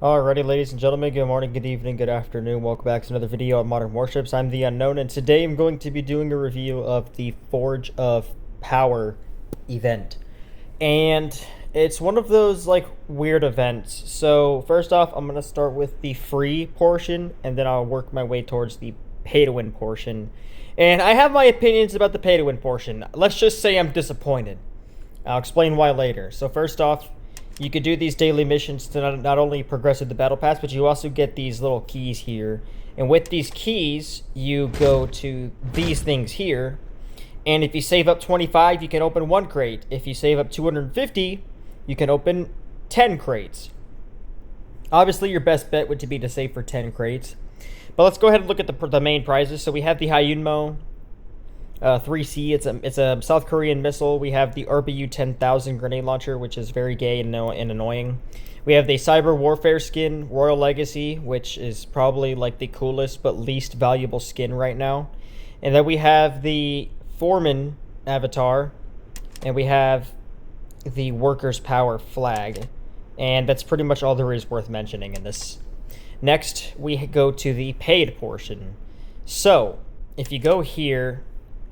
Alrighty, ladies and gentlemen, good morning, good evening, good afternoon. Welcome back to another video on Modern Warships. I'm the Unknown, and today I'm going to be doing a review of the Forge of Power event. And it's one of those, like, weird events. So, first off, I'm going to start with the free portion, and then I'll work my way towards the pay-to-win portion. And I have my opinions about the pay-to-win portion. Let's just say I'm disappointed. I'll explain why later. So, first off, you could do these daily missions to not only progress with the battle pass, but you also get these little keys here. And with these keys, you go to these things here. And if you save up 25, you can open 1 crate. If you save up 250, you can open 10 crates. Obviously, your best bet would be to save for 10 crates. But let's go ahead and look at the main prizes. So we have the Hyunmo 3C. It's a South Korean missile. We have the RBU 10,000 grenade launcher, which is very gay and annoying. We have the Cyber Warfare skin, Royal Legacy, which is probably like the coolest but least valuable skin right now. And then we have the Foreman avatar, and we have the Workers' Power flag. And that's pretty much all there is worth mentioning in this. Next, we go to the paid portion. So, if you go here,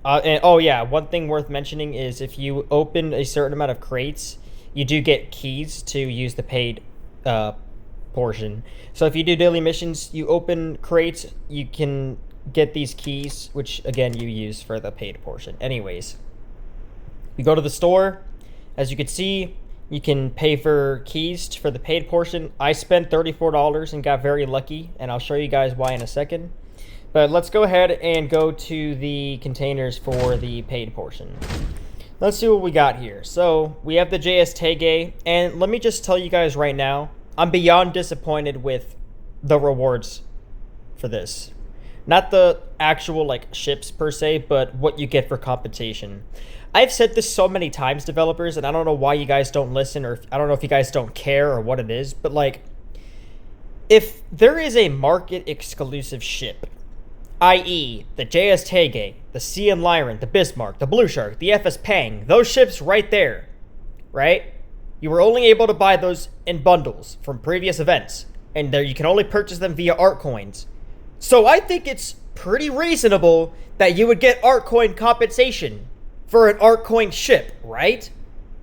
one thing worth mentioning is if you open a certain amount of crates, you do get keys to use the paid portion. So if you do daily missions, you open crates, you can get these keys, which again you use for the paid portion. Anyways, you go to the store. As you can see, you can pay for keys for the paid portion. I spent $34 and got very lucky, and I'll show you guys why in a second. But let's go ahead and go to the containers for the paid portion. Let's see what we got here. So, we have the JS Tege, and let me just tell you guys right now, I'm beyond disappointed with the rewards for this. Not the actual, like, ships per se, but what you get for compensation. I've said this so many times, developers, and I don't know why you guys don't listen, or I don't know if you guys don't care or what it is, but, like, if there is a market-exclusive ship, i.e., the JS Tege, the CM Lyran, the Bismarck, the Blue Shark, the FS Pang, those ships right there, right? You were only able to buy those in bundles from previous events, and there you can only purchase them via art coins. So I think it's pretty reasonable that you would get art coin compensation for an art coin ship, right?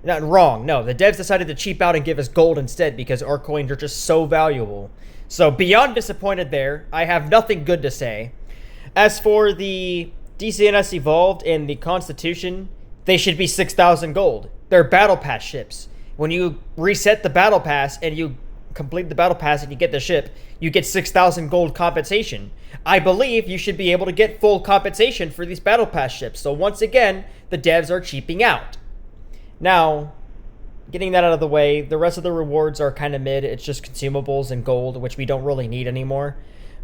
Not wrong. No, the devs decided to cheap out and give us gold instead because art coins are just so valuable. So beyond disappointed there, I have nothing good to say. As for the DCNS Evolved and the Constitution, they should be 6,000 gold. They're Battle Pass ships. When you reset the Battle Pass and you complete the Battle Pass and you get the ship, you get 6,000 gold compensation. I believe you should be able to get full compensation for these Battle Pass ships. So once again, the devs are cheaping out. Now, getting that out of the way, the rest of the rewards are kind of mid. It's just consumables and gold, which we don't really need anymore.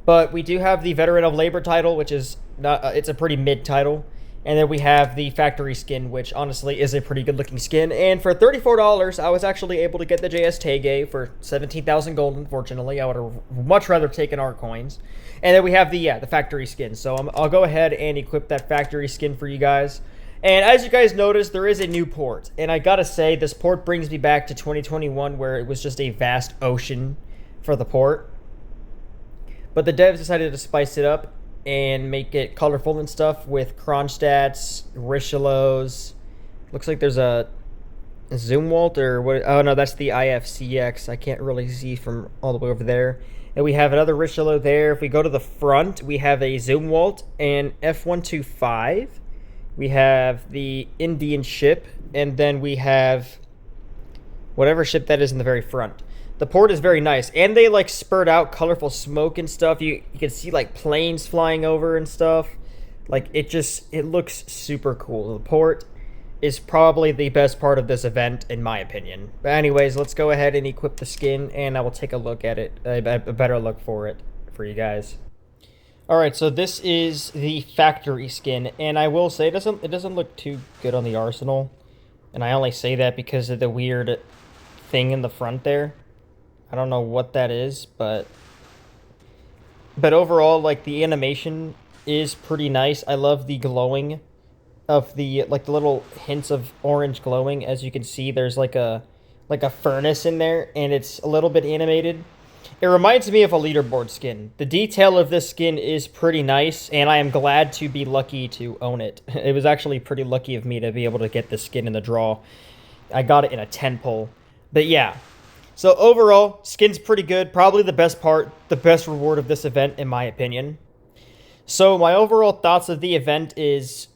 But we do have the Veteran of Labor title, which is not, it's a pretty mid title. And then we have the factory skin, which honestly is a pretty good looking skin. And for $34, I was actually able to get the JS Tege for 17,000 gold, unfortunately. I would have much rather taken art coins. And then we have the factory skin. So I'll go ahead and equip that factory skin for you guys. And as you guys noticed, there is a new port. And I gotta say, this port brings me back to 2021, where it was just a vast ocean for the port. But the devs decided to spice it up and make it colorful and stuff with Kronstadts, Richelieu's. Looks like there's a Zumwalt or what? Oh no, that's the IFCX. I can't really see from all the way over there. And we have another Richelieu there. If we go to the front, we have a Zumwalt and F125. We have the Indian ship, and then we have whatever ship that is in the very front. The port is very nice, and they like spurt out colorful smoke and stuff. You can see like planes flying over and stuff. Like it looks super cool. The port is probably the best part of this event in my opinion. But anyways, let's go ahead and equip the skin, and I will take a look at it, a better look for it for you guys. All right, so this is the factory skin, and I will say it doesn't look too good on the Arsenal, and I only say that because of the weird thing in the front there. I don't know what that is, but overall, like, the animation is pretty nice. I love the glowing of the, like, the little hints of orange glowing. As you can see, there's like a furnace in there, and it's a little bit animated. It reminds me of a leaderboard skin. The detail of this skin is pretty nice, and I am glad to be lucky to own it. It was actually pretty lucky of me to be able to get this skin in the draw. I got it in a 10 pull. But yeah. So overall, skin's pretty good. Probably the best part, the best reward of this event, in my opinion. So my overall thoughts of the event is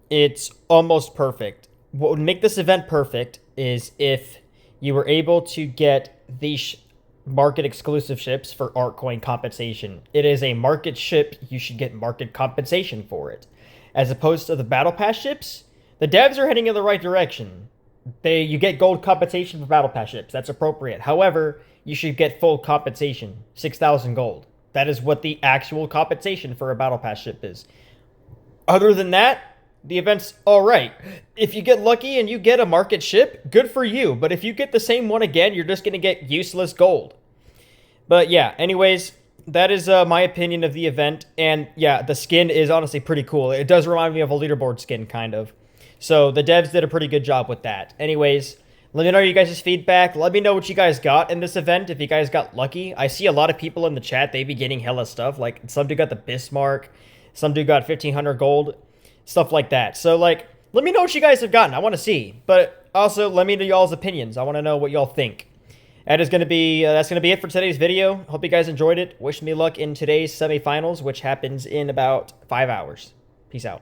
it's almost perfect. What would make this event perfect is if you were able to get these market exclusive ships for ArtCoin compensation. It is a market ship, you should get market compensation for it. As opposed to the Battle Pass ships, the devs are heading in the right direction. You get gold compensation for Battle Pass ships, that's appropriate. However, you should get full compensation, 6,000 gold. That is what the actual compensation for a Battle Pass ship is. Other than that, the event's alright. If you get lucky and you get a market ship, good for you. But if you get the same one again, you're just going to get useless gold. But yeah, anyways, that is my opinion of the event. And yeah, the skin is honestly pretty cool. It does remind me of a leaderboard skin, kind of. So the devs did a pretty good job with that. Anyways, let me know you guys' feedback. Let me know what you guys got in this event, if you guys got lucky. I see a lot of people in the chat, they be getting hella stuff. Like, some dude got the Bismarck, some dude got 1,500 gold, stuff like that. So, like, let me know what you guys have gotten. I want to see. But also, let me know y'all's opinions. I want to know what y'all think. That's gonna be it for today's video. Hope you guys enjoyed it. Wish me luck in today's semifinals, which happens in about 5 hours. Peace out.